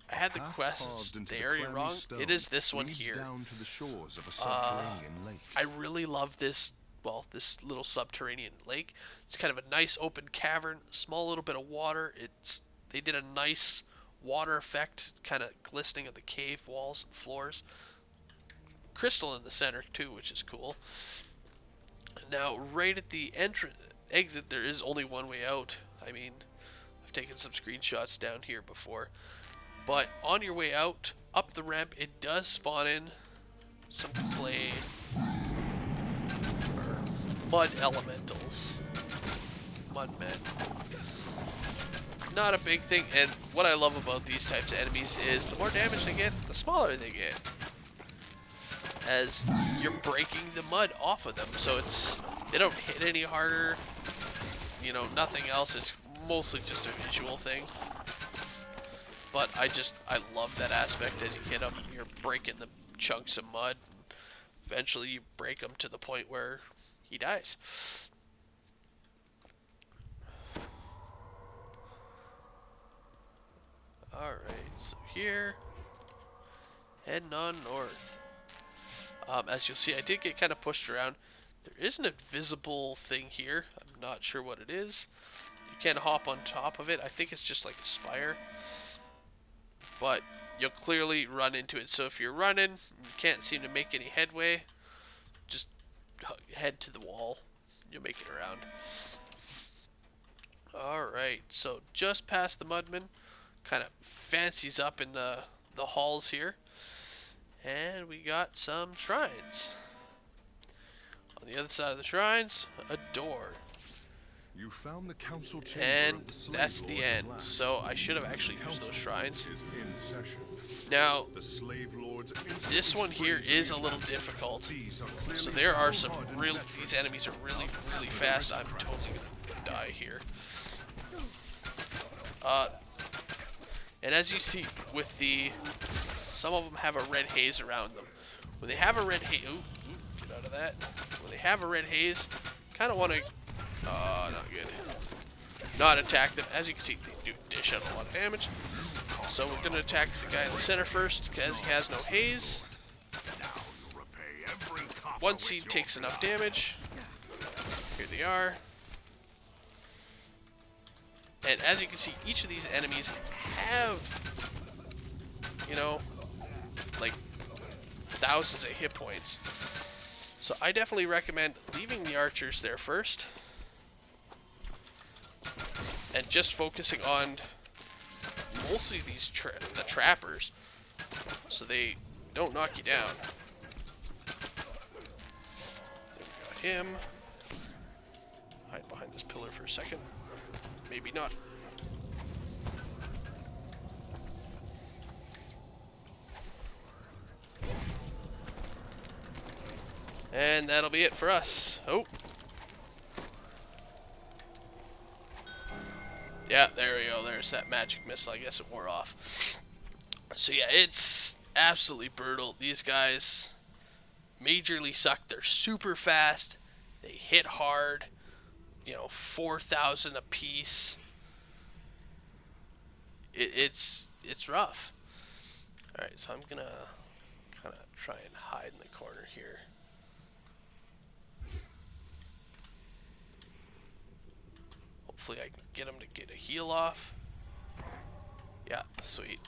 had the quest, the area wrong. It is this one here. Down to the shores of a subterranean lake. I really love this, this little subterranean lake. It's kind of a nice open cavern, small little bit of water. They did a nice water effect, kind of glistening of the cave walls, floors. Crystal in the center too, which is cool. Now, right at the exit, there is only one way out. I mean, I've taken some screenshots down here before. But on your way out, up the ramp, it does spawn in some clay or mud elementals. Mudmen. Not a big thing, and what I love about these types of enemies is the more damage they get, the smaller they get. As you're breaking the mud off of them, so they don't hit any harder, nothing else. It's mostly just a visual thing. But I love that aspect. As you hit them, you're breaking the chunks of mud. Eventually you break him to the point where he dies. Alright, so here, heading on north. As you'll see, I did get kind of pushed around. There is an invisible thing here. I'm not sure what it is. You can't hop on top of it. I think it's just like a spire. But you'll clearly run into it. So if you're running, you can't seem to make any headway, just head to the wall. You'll make it around. Alright, so just past the Mudman. Kind of fancies up in the halls here. And we got some shrines. On the other side of the shrines, a door. You found the council chamber And of the slave that's the lords at end. last. So I should have actually The used council those shrines. is in session. Now, The slave lords this instantly one here spring to is the a little advantage. difficult. These are So clearly there are some battle-hardened real, veterans. these enemies are really, really fast. I'm totally gonna die here. And as you see with the, some of them have a red haze around them. When they have a red haze, get out of that. When they have a red haze, kind of want to, not good. Not attack them. As you can see, they do dish out a lot of damage. So we're going to attack the guy in the center first, because he has no haze. Now you repay every copper One with seed your takes enough blood. damage. Here they are. And as you can see, each of these enemies have, you know, like thousands of hit points. So I definitely recommend leaving the archers there first and just focusing on mostly these the trappers, so they don't knock you down. There we got him. Hide behind this pillar for a second. Maybe not. And that'll be it for us. Oh. Yeah, there we go. There's that magic missile. I guess it wore off. So yeah, it's absolutely brutal. These guys majorly suck. They're super fast. They hit hard. You know, 4,000 a piece. It's rough. All right, so I'm gonna kind of try and hide in the corner here. Hopefully I can get him to get a heal off. Yeah, sweet.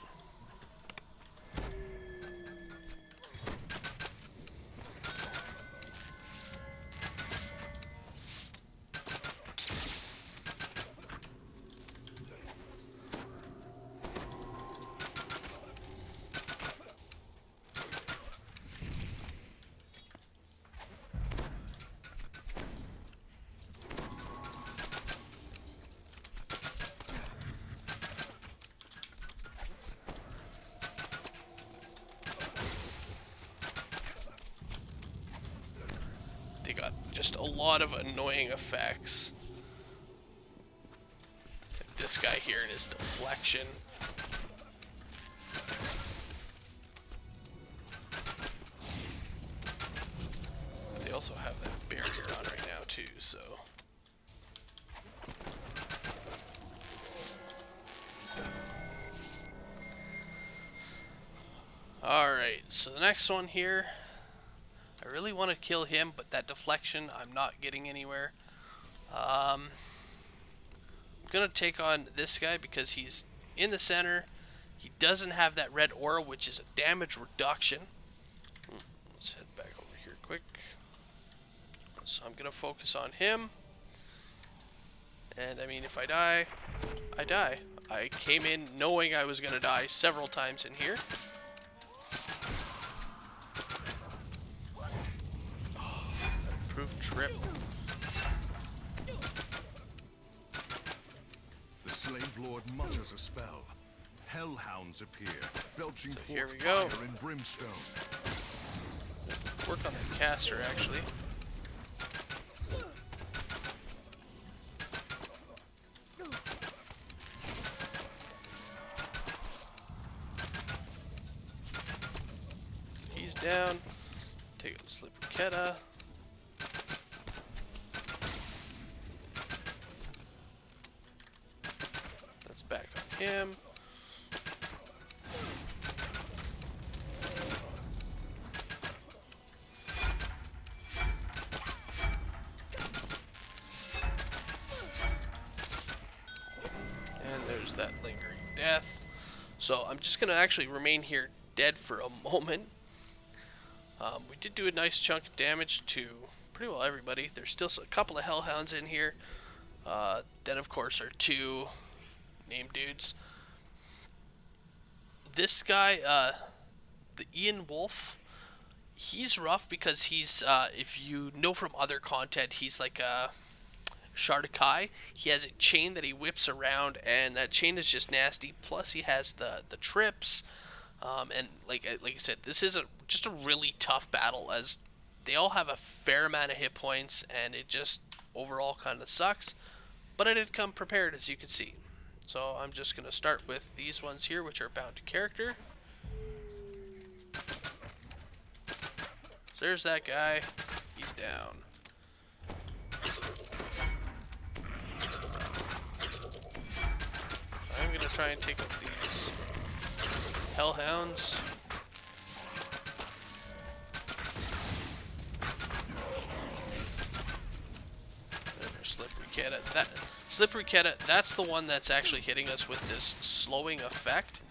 They got just a lot of annoying effects. Like this guy here and his deflection. They also have that barrier on right now too, so. Alright, so the next one here, I really want to kill him, but that deflection, I'm not getting anywhere. I'm going to take on this guy because he's in the center. He doesn't have that red aura, which is a damage reduction. Let's head back over here quick. So I'm going to focus on him. And I mean, if I die, I die. I came in knowing I was going to die several times in here. Improved trip. The slave lord mutters a spell. Hellhounds appear, belching forth here we go. fire and brimstone. Work on that caster, actually. He's down. Take a slip of Keta. That's back on him. And there's that lingering death. So I'm just gonna actually remain here dead for a moment. We did do a nice chunk of damage to pretty well everybody. There's still a couple of hellhounds in here. Then of course our two name dudes. This guy, the Ian Wolf, he's rough because he's, if you know from other content, he's like a Shardakai, he has a chain that he whips around, and that chain is just nasty. Plus, he has the trips, and like I said, this is just a really tough battle as they all have a fair amount of hit points, and it just overall kind of sucks. But I did come prepared, as you can see. So I'm just gonna start with these ones here, which are bound to character. So there's that guy. He's down. I'm gonna try and take out these hellhounds. Slippery Keta. That Slippery Keta, that's the one that's actually hitting us with this slowing effect,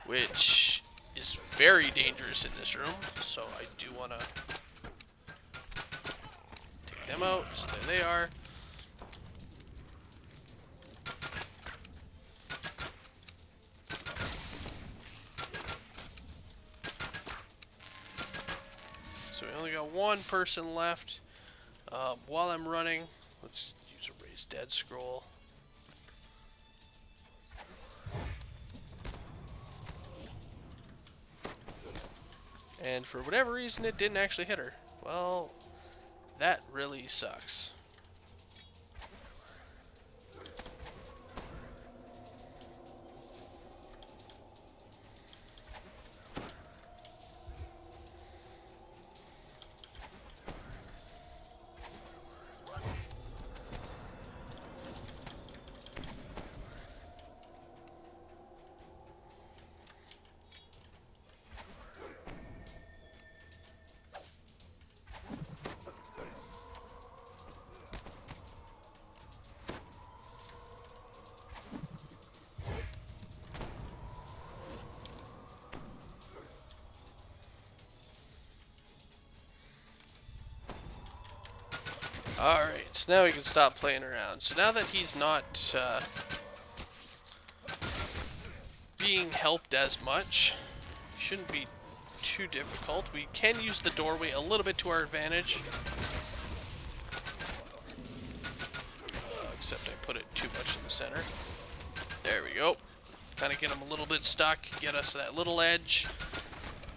which is very dangerous in this room. So I do want to take them out. So there they are. So we only got one person left. While I'm running, let's use a Raise Dead scroll. And for whatever reason, it didn't actually hit her. Well, that really sucks. Alright, so now we can stop playing around. So now that he's not being helped as much, shouldn't be too difficult. We can use the doorway a little bit to our advantage. Except I put it too much in the center. There we go. Kind of get him a little bit stuck, get us that little edge.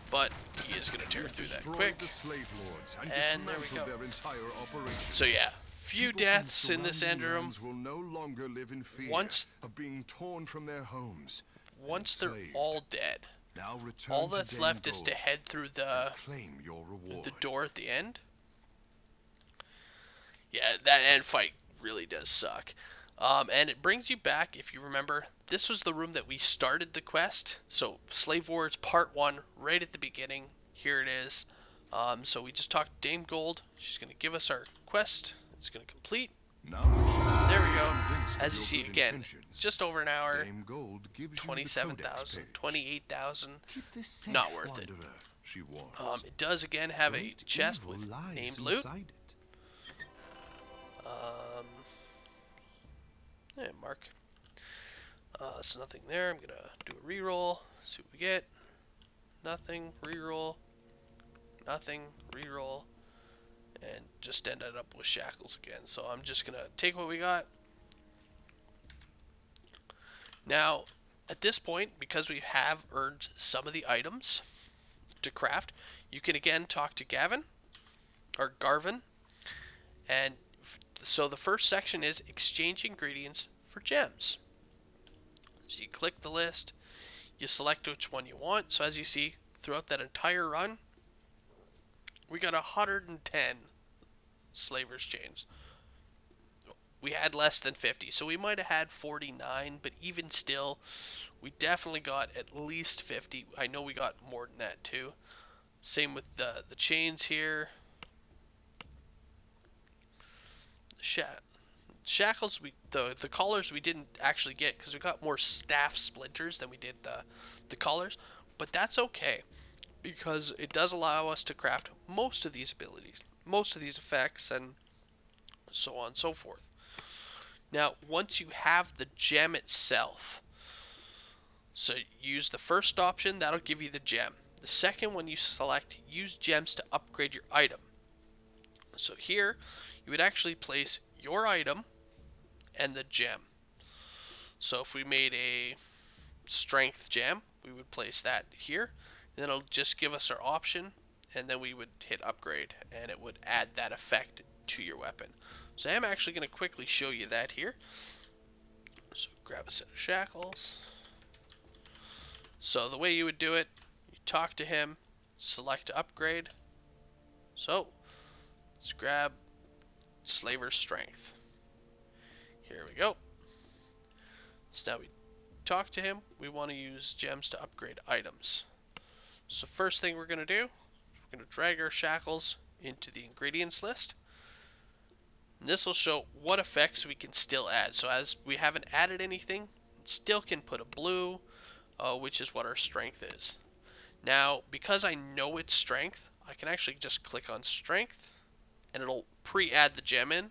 But he is going to tear through that quick. The slave lords And there we go. their entire operation. So yeah, few deaths in this end room. Will no longer live in fear Once of being torn from their homes. Once they're enslaved. all dead, Now return all to that's Dame left is Gold to head through the and claim your reward. door at the end. Yeah, that end fight really does suck. And it brings you back, if you remember, this was the room that we started the quest. So Slave Wars Part 1, right at the beginning. Here it is. So we just talked to Dame Gold. She's going to give us our quest. It's going to complete. Now There we go. convinced of As you your see good again, intentions, just over an hour. Dame Gold gives you the 27,000, codex page. 28,000. Keep this safe, Not worth it. wanderer, she warns. It does again have a Great chest evil with lies named loot. inside it. Yeah, mark. So nothing there. I'm gonna do a reroll. See what we get. Nothing. Reroll. Nothing. Reroll. And just ended up with shackles again. So I'm just gonna take what we got. Now, at this point, because we have earned some of the items to craft, you can again talk to Gavin or Garvin, and so the first section is exchange ingredients for gems. So you click the list, you select which one you want. So as you see, throughout that entire run, we got 110 slavers chains. We had less than 50, so we might have had 49, but even still, we definitely got at least 50. I know we got more than that too. Same with the chains here. Shackles, the collars we didn't actually get because we got more staff splinters than we did the collars, but that's okay because it does allow us to craft most of these abilities, most of these effects, and so on and so forth. Now, once you have the gem itself, so use the first option, that'll give you the gem. The second one you select, use gems to upgrade your item. So here, you would actually place your item and the gem. So if we made a strength gem, we would place that here. And then it'll just give us our option, and then we would hit upgrade, and it would add that effect to your weapon. So I am actually going to quickly show you that here. So grab a set of shackles. So the way you would do it, you talk to him, select upgrade. So let's grab Slaver's Strength. Here we go. So now we talk to him. We want to use gems to upgrade items. So first thing we're going to do, we're going to drag our shackles into the ingredients list. And this will show what effects we can still add. So as we haven't added anything, still can put a blue, which is what our strength is. Now, because I know it's strength, I can actually just click on strength, and it'll pre-add the gem in.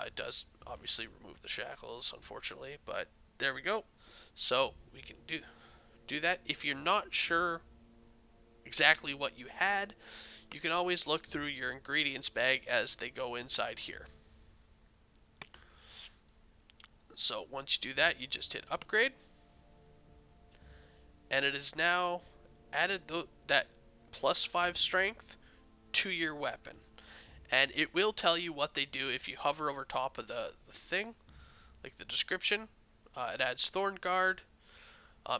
It does obviously remove the shackles, unfortunately, but there we go. So we can do that. If you're not sure exactly what you had, you can always look through your ingredients bag as they go inside here. So once you do that, you just hit upgrade, and it is now added that +5 strength to your weapon. And it will tell you what they do if you hover over top of the thing, like the description. It adds Thorn Guard. Uh,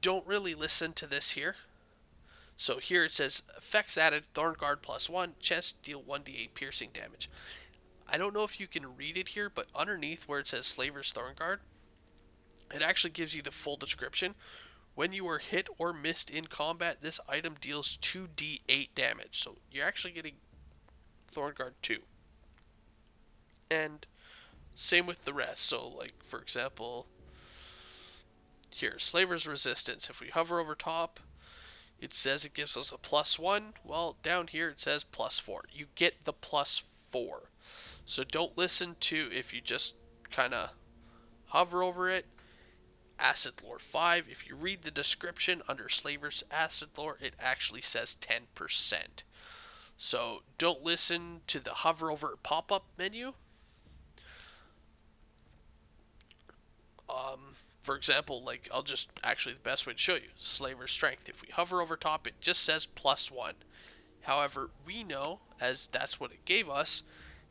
don't really listen to this here. So here it says effects added, Thorn Guard +1, chest deal 1d8 piercing damage. I don't know if you can read it here, but underneath where it says Slaver's Thorn Guard, it actually gives you the full description. When you are hit or missed in combat, this item deals 2d8 damage. So you're actually getting Thorn Guard 2. And same with the rest. So like for example, here, Slaver's Resistance. If we hover over top, it says it gives us a +1. Well, down here it says +4. You get the +4. So don't listen to if you just kind of hover over it. Acid Lore 5. If you read the description under Slaver's Acid Lore, it actually says 10%. So don't listen to the hover over pop-up menu. For example, like I'll just actually the best way to show you Slaver's Strength. If we hover over top, it just says +1. However, we know as that's what it gave us,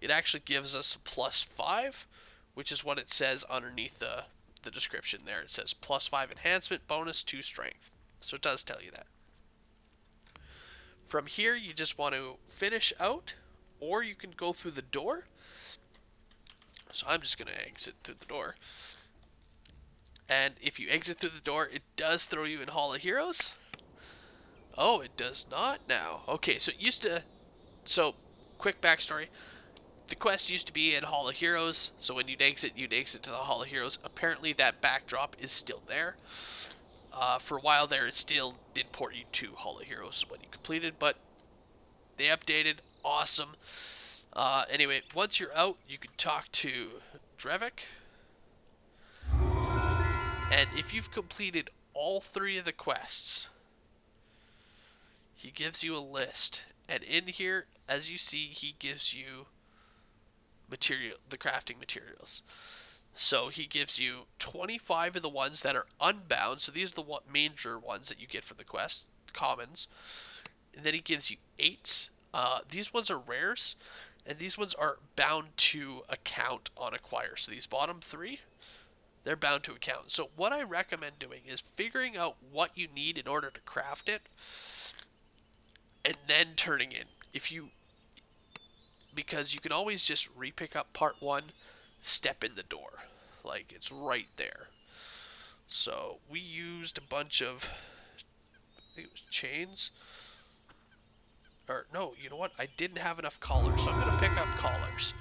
it actually gives us a +5, which is what it says underneath the description there. It says +5 enhancement bonus to strength. So it does tell you that. From here, you just want to finish out, or you can go through the door. So I'm just going to exit through the door. And if you exit through the door, it does throw you in Hall of Heroes. Oh, it does not now. Okay, so it used to... So, quick backstory. The quest used to be in Hall of Heroes, so when you'd exit to the Hall of Heroes. Apparently that backdrop is still there. For a while there, it still did port you to Hall of Heroes when you completed, but they updated. Awesome. Anyway, once you're out, you can talk to Drevik. And if you've completed all 3 of the quests, he gives you a list. And in here, as you see, he gives you the crafting materials. So he gives you 25 of the ones that are unbound. So these are the major ones that you get from the quest, commons. And then he gives you 8. These ones are rares, and these ones are bound to account on acquire. So these bottom 3, they're bound to account. So what I recommend doing is figuring out what you need in order to craft it, and then turning in. Because you can always just repick up part 1, step in the door. Like, it's right there. So we used a bunch of, I think it was chains. Or no, you know what? I didn't have enough collars, so I'm gonna pick up collars.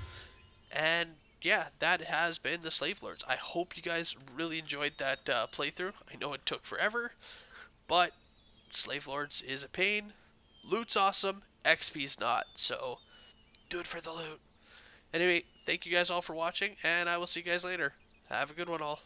And yeah, that has been the Slave Lords. I hope you guys really enjoyed that playthrough. I know it took forever, but Slave Lords is a pain. Loot's awesome, XP's not, so do it for the loot. Anyway, thank you guys all for watching, and I will see you guys later. Have a good one all.